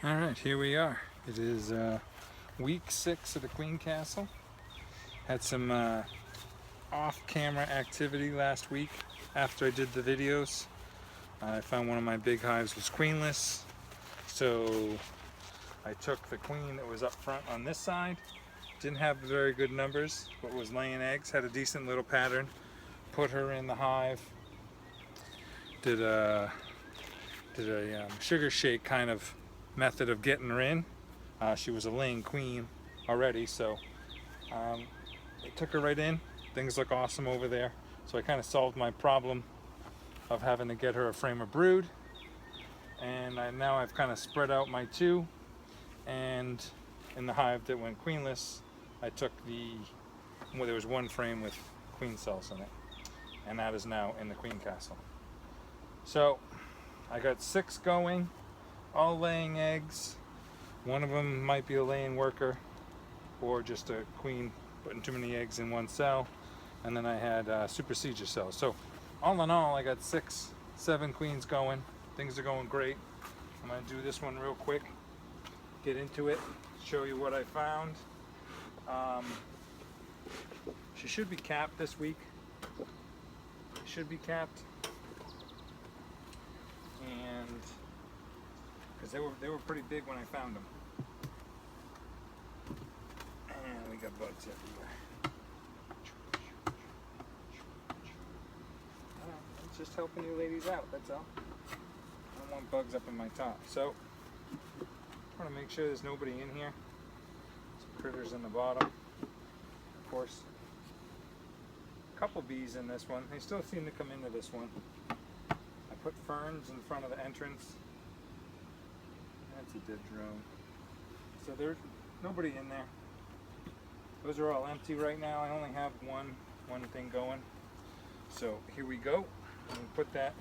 All right, here we are. It is week 6 of the Queen Castle. Had some off-camera activity last week after I did the videos. I found one of my big hives was queenless, so I took the queen that was up front on this side. Didn't have very good numbers, but was laying eggs. Had a decent little pattern. Put her in the hive. Did a sugar shake kind of method of getting her in. She was a laying queen already, so it took her right in. Things look awesome over there. So I kind of solved my problem of having to get her a frame of brood. And now I've kind of spread out my two. And in the hive that went queenless, I took there was one frame with queen cells in it. And that is now in the Queen Castle. So I got 6 going, all laying eggs. One of them might be a laying worker or just a queen putting too many eggs in one cell. And then I had supersedure cells. So all in all, I got 7 queens going. Things are going great. I'm gonna do this one real quick, get into it, show you what I found. She should be capped this week. Should be capped. And because they were pretty big when I found them. And we got bugs everywhere. I'm just helping you ladies out, that's all. I don't want bugs up in my top. So I want to make sure there's nobody in here. Some critters in the bottom. Of course. A couple bees in this one. They still seem to come into this one. I put ferns in front of the entrance. That's a dead drone. So there's nobody in there. Those are all empty right now. I only have one thing going. So here we go. I'm gonna put that.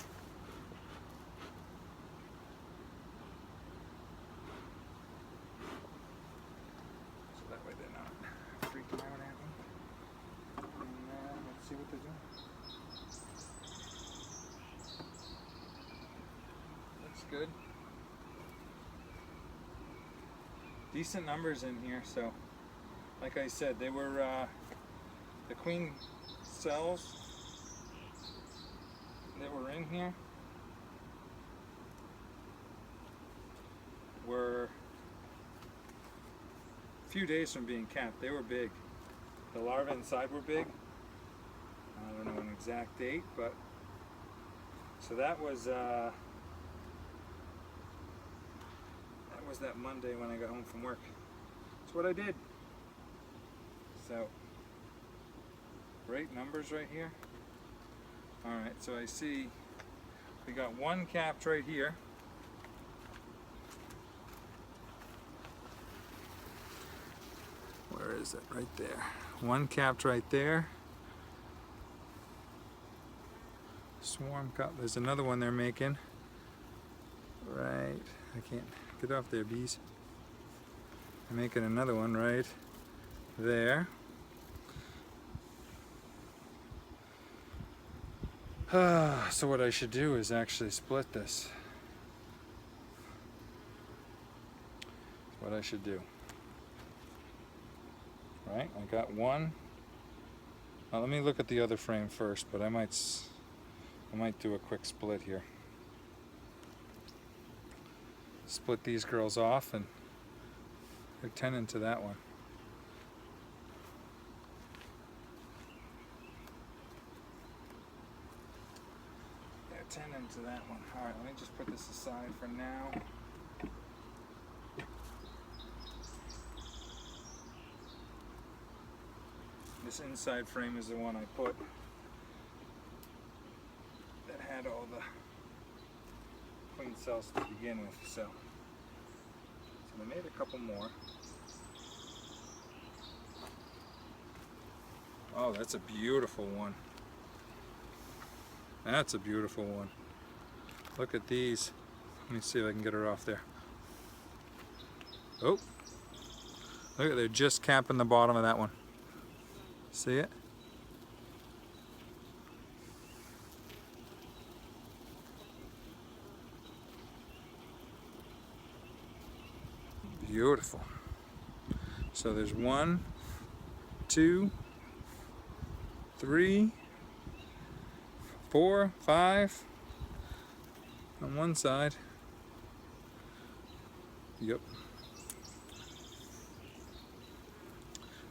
So that way they're not freaking out at me. And let's see what they're doing. Looks good. Decent numbers in here, so like I said, they were the queen cells that were in here were a few days from being capped. They were big. The larvae inside were big. I don't know an exact date, but so that was that Monday when I got home from work. That's what I did. So, great numbers right here. Alright, so I see we got one capped right here. Where is it? Right there. One capped right there. Swarm cup. There's another one they're making. Right. I can't get off there, bees. I'm making another one right there. So what I should do is actually split this. That's what I should do. Right, I got one. Now let me look at the other frame first, but I might do a quick split here. Split these girls off and hook 10 into that one. Yeah, 10 into that one. Alright, let me just put this aside for now. This inside frame is the one I put that had all the queen cells to begin with, so I made a couple more. Oh, that's a beautiful one. That's a beautiful one. Look at these. Let me see if I can get her off there. Oh, look at, they're just capping the bottom of that one. See it? Beautiful. So there's 1, 2, 3, 4, 5 on one side. Yep.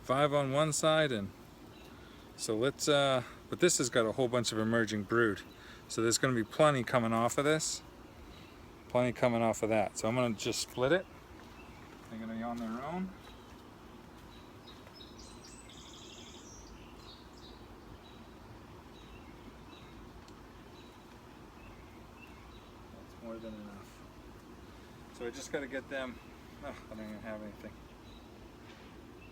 5 on one side, and so let's but this has got a whole bunch of emerging brood. So there's going to be plenty coming off of this. Plenty coming off of that. So I'm going to just split it. They're going to be on their own. That's more than enough. So I just got to get them. Oh, I don't even have anything.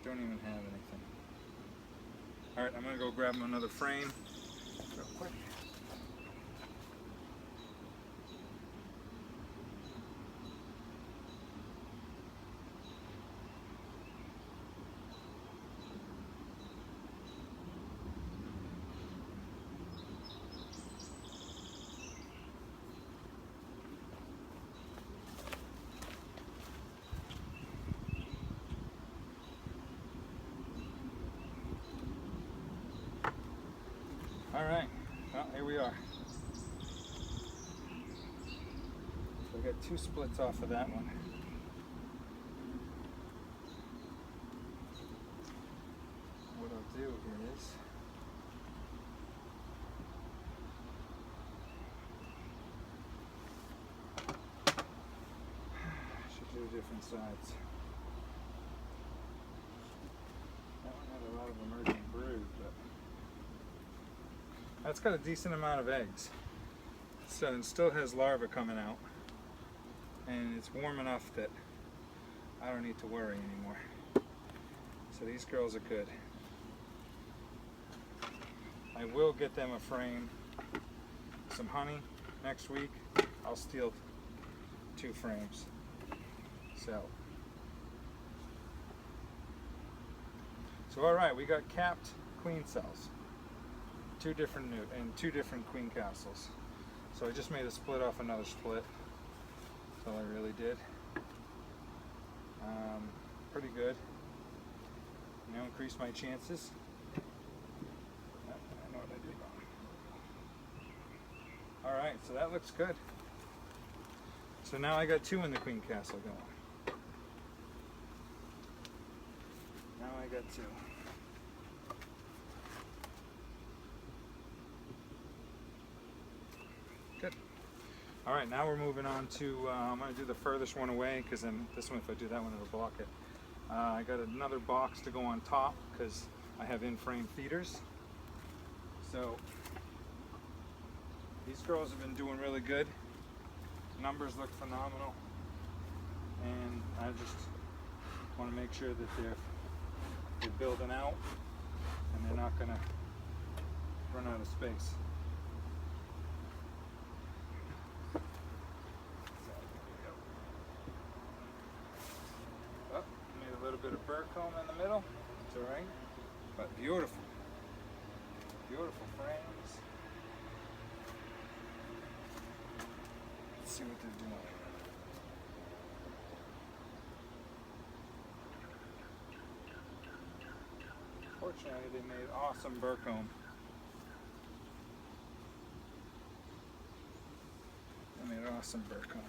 Don't even have anything. All right, I'm going to go grab them another frame real quick. All right, well, here we are. So I got 2 splits off of that one. What I'll do is I should do different sides. That one had a lot of emerging brood, but that's got a decent amount of eggs. So it still has larvae coming out. And it's warm enough that I don't need to worry anymore. So these girls are good. I will get them a frame, some honey next week. I'll steal 2 frames. So all right, we got capped queen cells. 2 different and 2 different queen castles. So I just made a split off another split. That's all I really did. Pretty good. You know, increase my chances. I know what I did wrong. All right, so that looks good. So now I got 2 in the queen castle going. Now I got 2. Good. All right, now we're moving on to, I'm going to do the furthest one away, because then this one, if I do that one, it'll block it. I got another box to go on top, because I have in-frame feeders. So these girls have been doing really good. Numbers look phenomenal. And I just want to make sure that they're building out, and they're not going to run out of space. Bit of burr comb in the middle. It's all right, but beautiful, beautiful frames. Let's see what they're doing. Fortunately, they made awesome burr comb. They made awesome burr comb.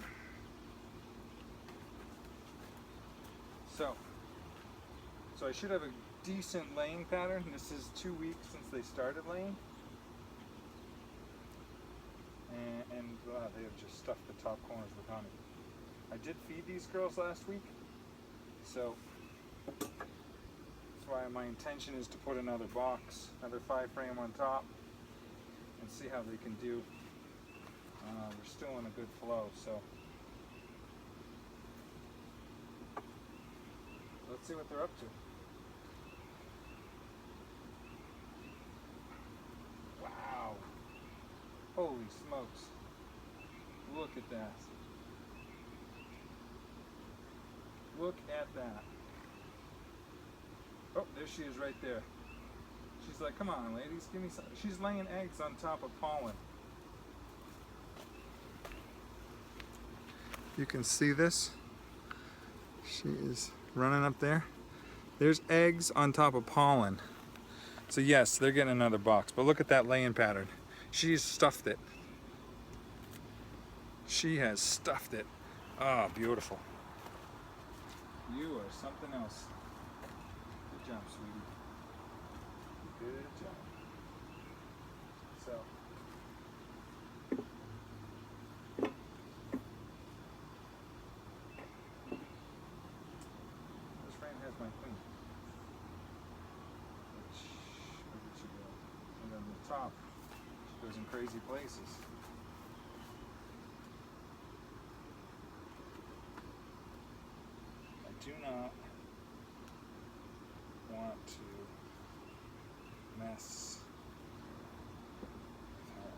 So I should have a decent laying pattern. This is 2 weeks since they started laying. And they have just stuffed the top corners with honey. I did feed these girls last week. So that's why my intention is to put another box, another 5 frame on top, and see how they can do. We're still in a good flow, so let's see what they're up to. Wow. Holy smokes. Look at that. Look at that. Oh, there she is right there. She's like, come on, ladies, give me some. She's laying eggs on top of pollen. You can see this. She is running up there. There's eggs on top of pollen. So yes, they're getting another box, but look at that laying pattern. She's stuffed it. She has stuffed it. Ah, beautiful. You are something else. Good job, sweetie. Good job. So, this frame has my queen. Where did she go? And on the top, she goes in crazy places. I do not want to mess with her.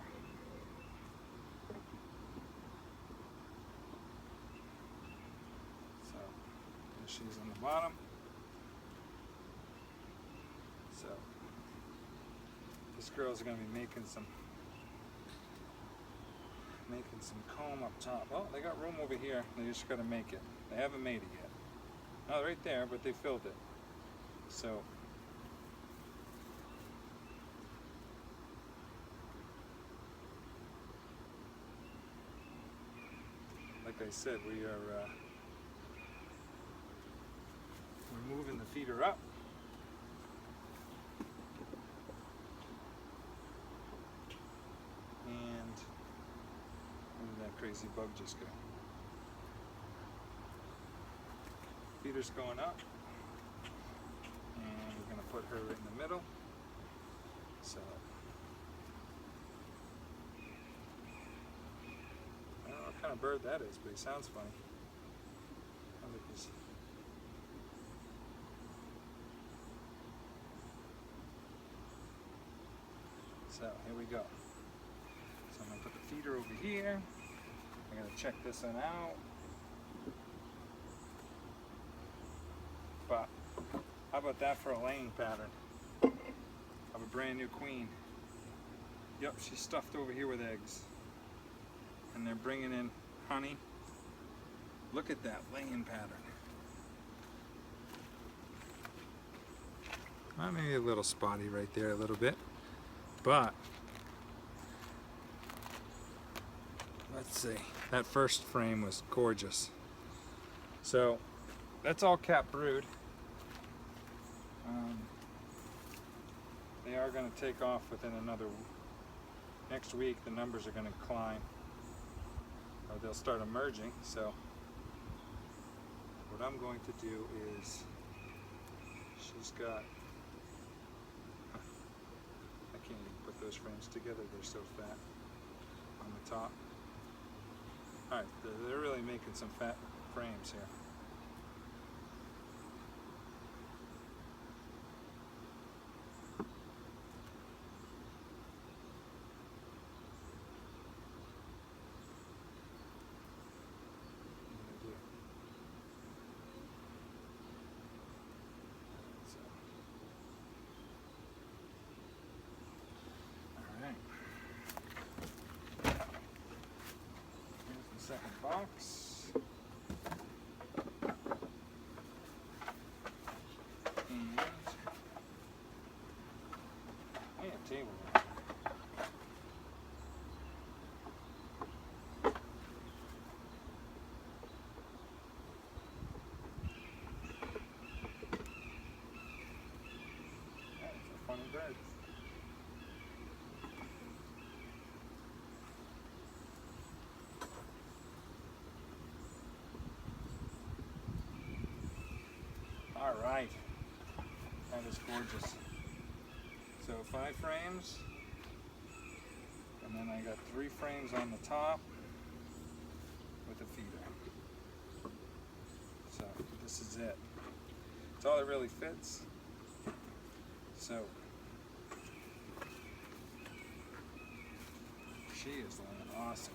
So, there she's on the bottom. So, this girl's gonna be making some comb up top. Oh, they got room over here. They just gotta make it. They haven't made it yet. Not right there, but they filled it. So, like I said, we're moving the feeder up. And where did that crazy bug just go? Feeder's going up. And we're going to put her right in the middle. So, I don't know what kind of bird that is, but he sounds funny. Sounds like he's... So, here we go. So I'm going to put the feeder over here. I'm going to check this one out. But how about that for a laying pattern of a brand new queen? Yep, she's stuffed over here with eggs. And they're bringing in honey. Look at that laying pattern. Well, maybe a little spotty right there a little bit. But, let's see. That first frame was gorgeous. So, that's all cap brood. They are going to take off within next week. The numbers are going to climb, or they'll start emerging. So what I'm going to do is, she's got, I can't even put those frames together, they're so fat on the top. Alright, they're really making some fat frames here. Second box. And table. That's a funny bird. All right, that is gorgeous. So 5 frames, and then I got 3 frames on the top with a feeder. So this is it. It's all that really fits. So she is looking awesome.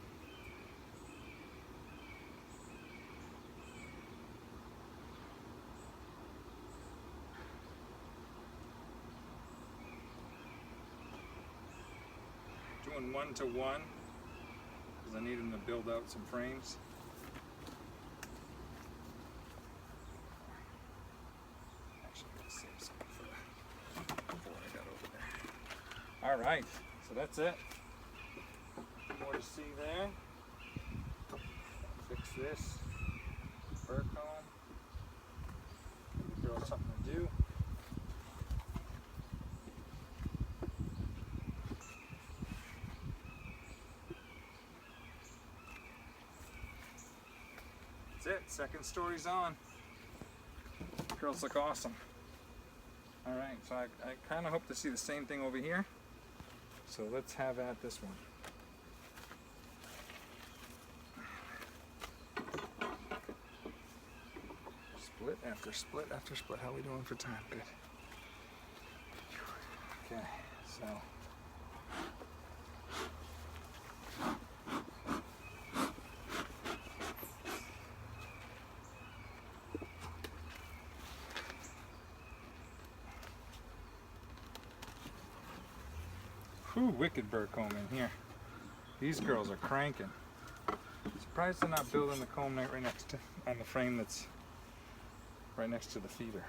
Doing 1 to 1 because I need them to build out some frames. All right, so that's it. More to see there. Fix this. Burr comb. Give the girl something to do. That's it. Second story's on. Girls look awesome. All right, so I kind of hope to see the same thing over here. So let's have at this one. Split after split after split. How are we doing for time? Good. Okay, so. Whew, wicked burr comb in here. These girls are cranking. Surprised they're not building the comb right next to, on the frame that's right next to the feeder.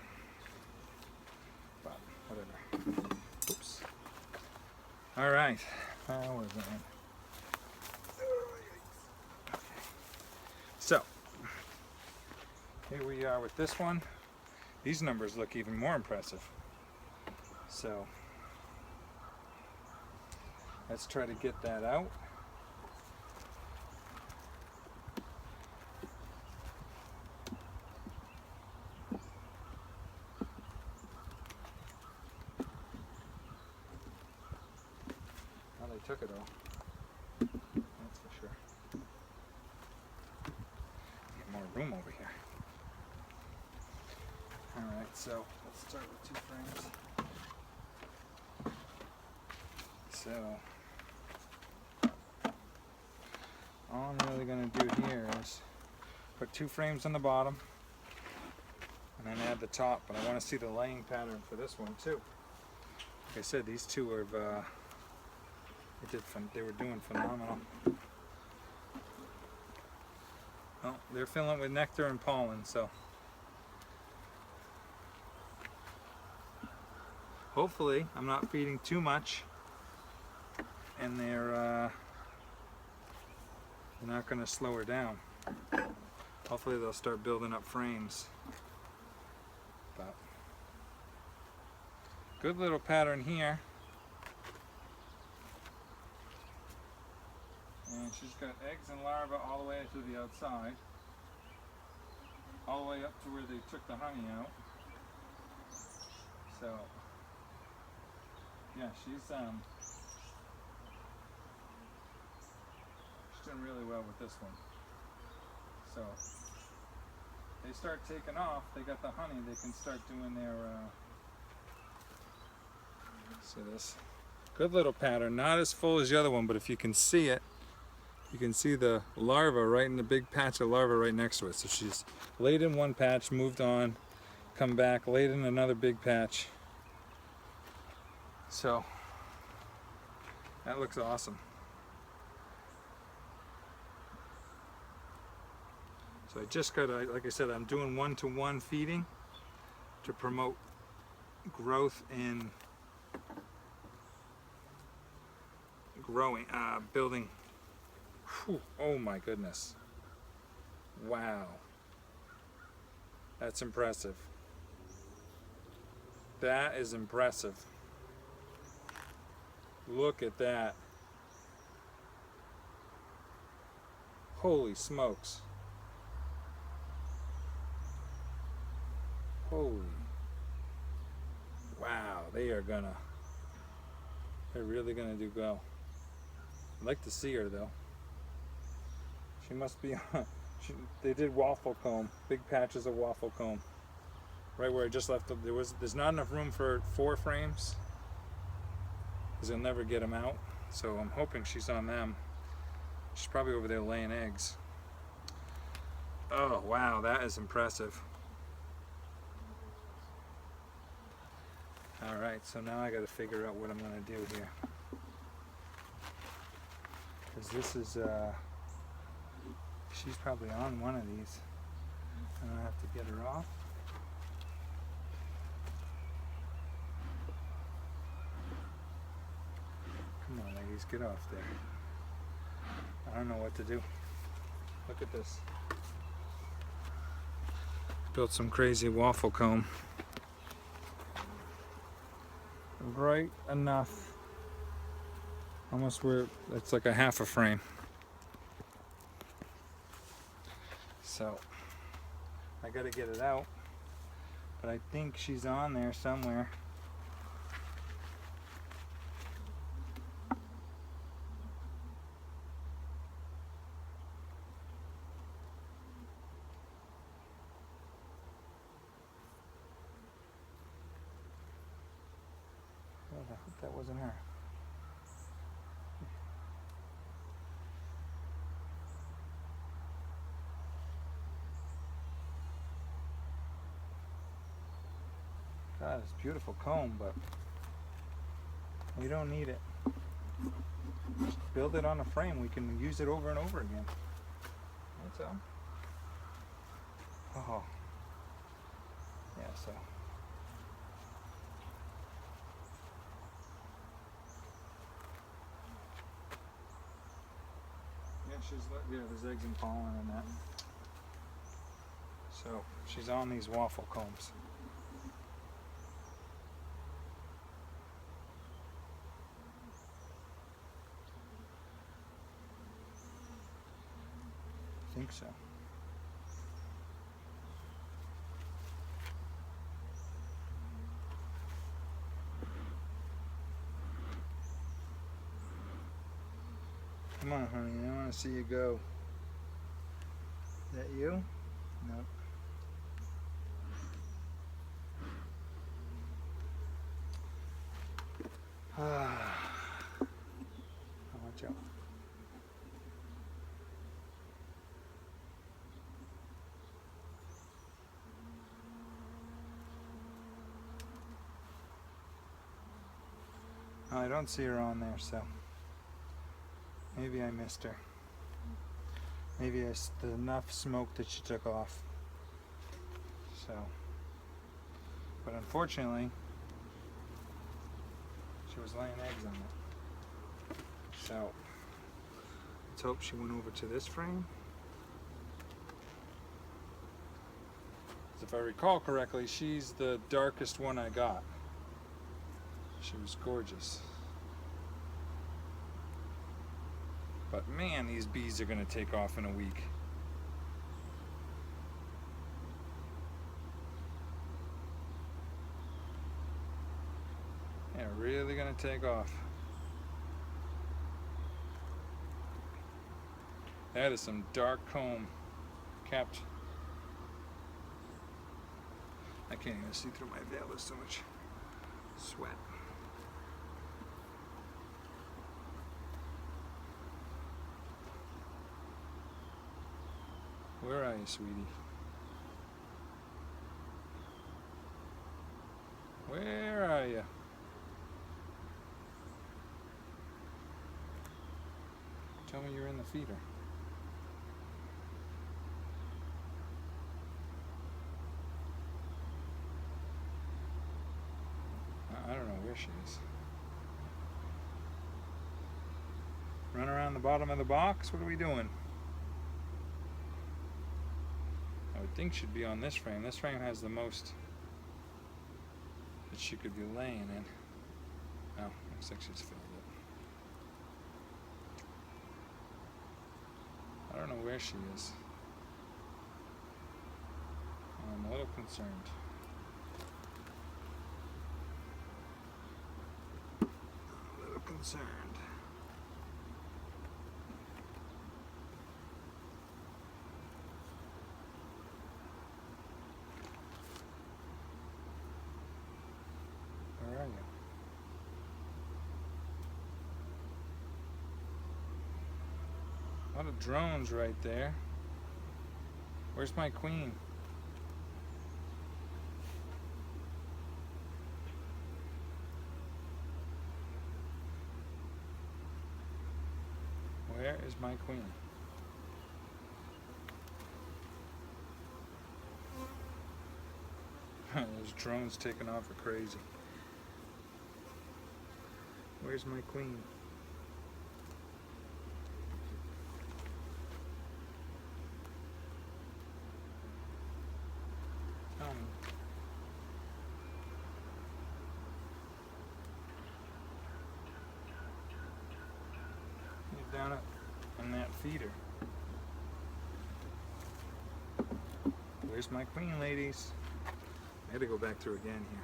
But whatever. Oops. All right. Where was that? Okay. So here we are with this one. These numbers look even more impressive. So let's try to get that out. Well, they took it all. That's for sure. Get more room over here. Alright, so let's start with 2 frames. So all I'm really going to do here is put 2 frames on the bottom and then add the top, but I want to see the laying pattern for this one too. Like I said, these two are they were doing phenomenal. Well, they're filling it with nectar and pollen, so hopefully I'm not feeding too much and they're not going to slow her down. Hopefully they'll start building up frames. But good little pattern here. And she's got eggs and larvae all the way to the outside. All the way up to where they took the honey out. So yeah, she's doing really well with this one. So they start taking off, they got the honey, they can start doing their see this good little pattern, not as full as the other one, but if you can see it, you can see the larva right in the big patch of larva right next to it. So she's laid in one patch, moved on, come back, laid in another big patch. So that looks awesome. So I just got to, like I said, I'm doing 1-to-1 feeding to promote growth in building. Whew, oh my goodness. Wow. That's impressive. That is impressive. Look at that. Holy smokes. Holy. Wow, they're really gonna do well. I'd like to see her though. She must be on, they did waffle comb, big patches of waffle comb. Right where I just left them, there's not enough room for 4 frames, because they'll never get them out. So I'm hoping she's on them. She's probably over there laying eggs. Oh wow, that is impressive. Alright, so now I gotta figure out what I'm gonna do here. Because this is, she's probably on one of these. And I have to get her off. Come on, ladies, get off there. I don't know what to do. Look at this. Built some crazy waffle comb. Right enough. Almost where it's like a half a frame. So I gotta get it out. But I think she's on there somewhere. Oh, I hope that wasn't her. God, it's a beautiful comb, but we don't need it. Just build it on a frame. We can use it over and over again. That's all. Oh. Yeah, so. Yeah, there's eggs and pollen in that. So, she's on these waffle combs. I think so. Come on, honey, I want to see you go. Is that you? Nope. Watch out. Oh, I don't see her on there, so maybe I missed her. Maybe enough smoke that she took off. So, but unfortunately, she was laying eggs on it. So, let's hope she went over to this frame. If I recall correctly, she's the darkest one I got. She was gorgeous. But man, these bees are going to take off in a week. They're really going to take off. That is some dark comb capped. I can't even see through my veil, there's so much sweat. Where are you, sweetie? Where are you? Tell me you're in the feeder. I don't know where she is. Run around the bottom of the box? What are we doing? I would think she'd be on this frame. This frame has the most that she could be laying in. Oh, looks like she's filled it. I don't know where she is. I'm a little concerned. A little concerned. Where are you? A lot of drones right there. Where's my queen? Where is my queen? Those drones taking off are crazy. Where's my queen? on that feeder. Where's my queen, ladies? I had to go back through again here.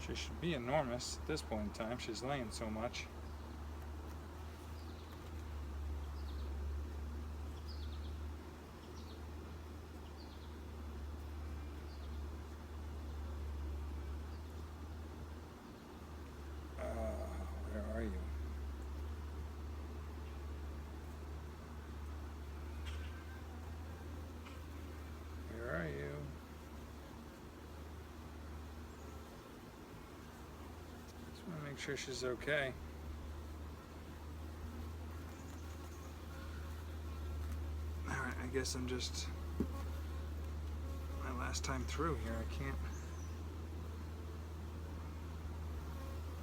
She should be enormous at this point in time. She's laying so much. Where are you? Where are you? Just want to make sure she's okay. Alright, I guess I'm just my last time through here.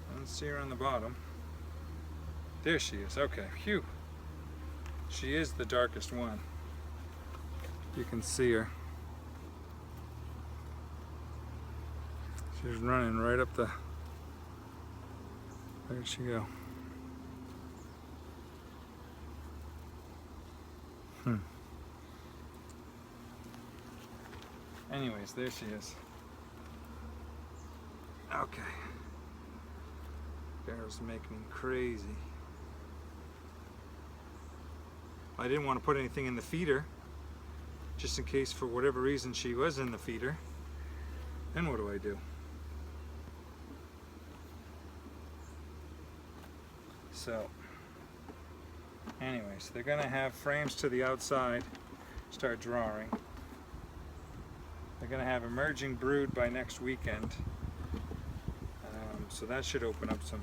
I don't see her on the bottom. There she is. Okay, phew. She is the darkest one. You can see her. She's running right up the... Where'd she go? Anyways, there she is. Okay. Bears make me crazy. I didn't want to put anything in the feeder, just in case for whatever reason she was in the feeder. Then what do I do? So, anyways, they're gonna have frames to the outside start drawing. They're gonna have emerging brood by next weekend. So that should open up some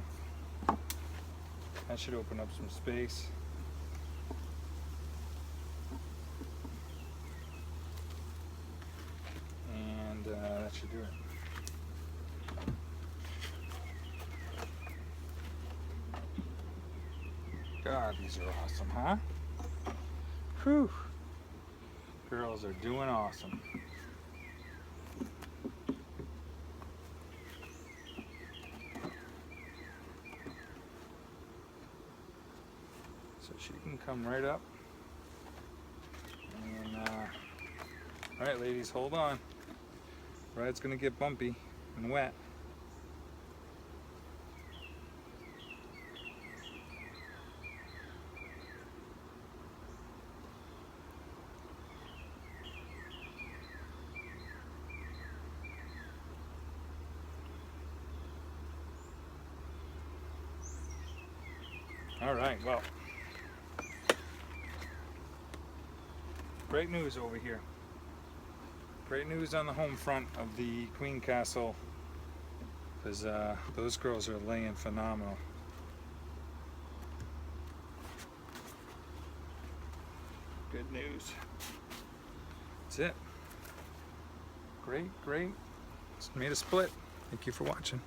space. And that should do it. God, these are awesome, huh? Whew. Girls are doing awesome. So she can come right up. And all right, ladies, hold on. Ride's gonna get bumpy and wet. All right, well, great news over here. Great news on the home front of the Queen Castle, because those girls are laying phenomenal. Good news. That's it. Great, great. Just made a split. Thank you for watching.